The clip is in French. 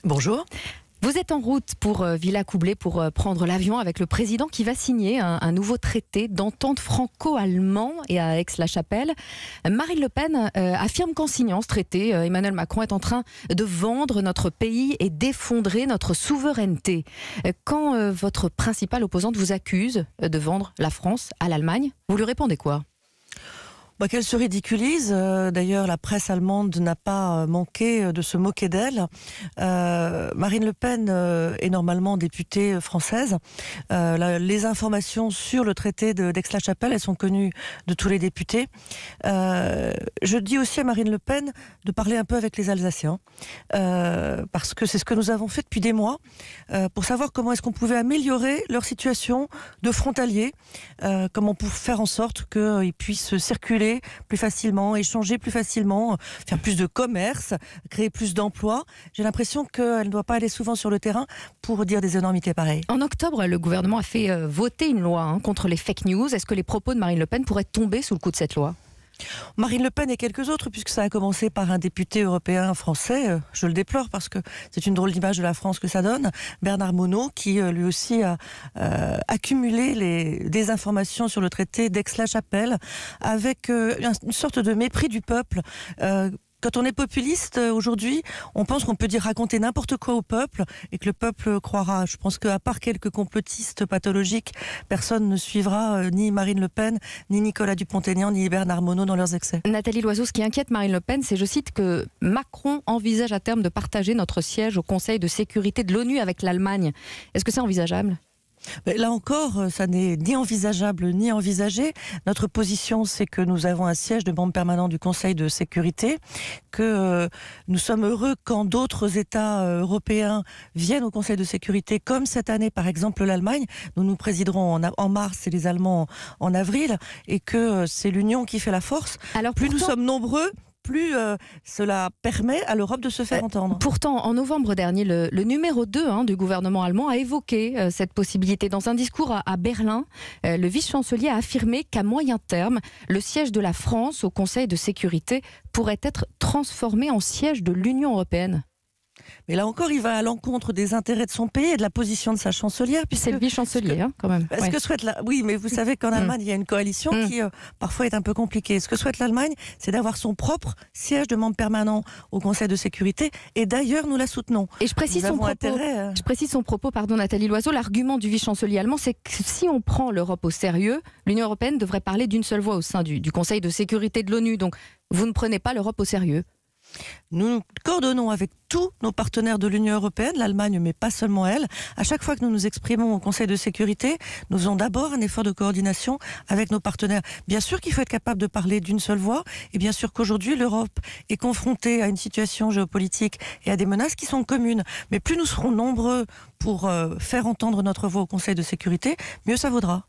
Bonjour. Vous êtes en route pour Villacoublay pour prendre l'avion avec le président qui va signer un nouveau traité d'entente franco-allemand et à Aix-la-Chapelle. Marine Le Pen affirme qu'en signant ce traité, Emmanuel Macron est en train de vendre notre pays et d'effondrer notre souveraineté. Quand votre principale opposante vous accuse de vendre la France à l'Allemagne, vous lui répondez quoi ? Qu'elle se ridiculise. D'ailleurs, la presse allemande n'a pas manqué de se moquer d'elle. Marine Le Pen est normalement députée française. Les informations sur le traité d'Aix-la-Chapelle, elles sont connues de tous les députés. Je dis aussi à Marine Le Pen de parler un peu avec les Alsaciens, parce que c'est ce que nous avons fait depuis des mois, pour savoir comment est-ce qu'on pouvait améliorer leur situation de frontaliers, comment pour faire en sorte qu'ils puissent circuler plus facilement, échanger plus facilement, faire plus de commerce, créer plus d'emplois. J'ai l'impression qu'elle ne doit pas aller souvent sur le terrain pour dire des énormités pareilles. En octobre, le gouvernement a fait voter une loi contre les fake news. Est-ce que les propos de Marine Le Pen pourraient tomber sous le coup de cette loi ? Marine Le Pen et quelques autres, puisque ça a commencé par un député européen français, je le déplore parce que c'est une drôle d'image de la France que ça donne, Bernard Monod, qui lui aussi a accumulé des informations sur le traité d'Aix-la-Chapelle avec une sorte de mépris du peuple. Quand on est populiste aujourd'hui, on pense qu'on peut dire raconter n'importe quoi au peuple et que le peuple croira. Je pense qu'à part quelques complotistes pathologiques, personne ne suivra ni Marine Le Pen, ni Nicolas Dupont-Aignan, ni Bernard Monod dans leurs excès. Nathalie Loiseau, ce qui inquiète Marine Le Pen, c'est, je cite, que Macron envisage à terme de partager notre siège au Conseil de sécurité de l'ONU avec l'Allemagne. Est-ce que c'est envisageable ? Là encore, ça n'est ni envisageable ni envisagé. Notre position, c'est que nous avons un siège de membre permanent du Conseil de sécurité, que nous sommes heureux quand d'autres États européens viennent au Conseil de sécurité, comme cette année par exemple l'Allemagne. Nous présiderons en mars et les Allemands en avril, et que c'est l'union qui fait la force. Alors, plus nous sommes nombreux, plus cela permet à l'Europe de se faire entendre. Pourtant, en novembre dernier, le numéro 2 du gouvernement allemand a évoqué cette possibilité. Dans un discours à Berlin, le vice-chancelier a affirmé qu'à moyen terme, le siège de la France au Conseil de sécurité pourrait être transformé en siège de l'Union européenne. Mais là encore, il va à l'encontre des intérêts de son pays et de la position de sa chancelière. C'est le vice-chancelier, quand même. Ce que souhaite oui, mais vous savez qu'en Allemagne, il y a une coalition qui parfois est un peu compliquée. Ce que souhaite l'Allemagne, c'est d'avoir son propre siège de membre permanent au Conseil de sécurité. Et d'ailleurs, nous la soutenons. Et je précise son propos, Nathalie Loiseau. L'argument du vice-chancelier allemand, c'est que si on prend l'Europe au sérieux, l'Union européenne devrait parler d'une seule voix au sein du Conseil de sécurité de l'ONU. Donc, vous ne prenez pas l'Europe au sérieux. Nous nous coordonnons avec tous nos partenaires de l'Union européenne, l'Allemagne, mais pas seulement elle. À chaque fois que nous nous exprimons au Conseil de sécurité, nous faisons d'abord un effort de coordination avec nos partenaires. Bien sûr qu'il faut être capable de parler d'une seule voix, et bien sûr qu'aujourd'hui, l'Europe est confrontée à une situation géopolitique et à des menaces qui sont communes. Mais plus nous serons nombreux pour faire entendre notre voix au Conseil de sécurité, mieux ça vaudra.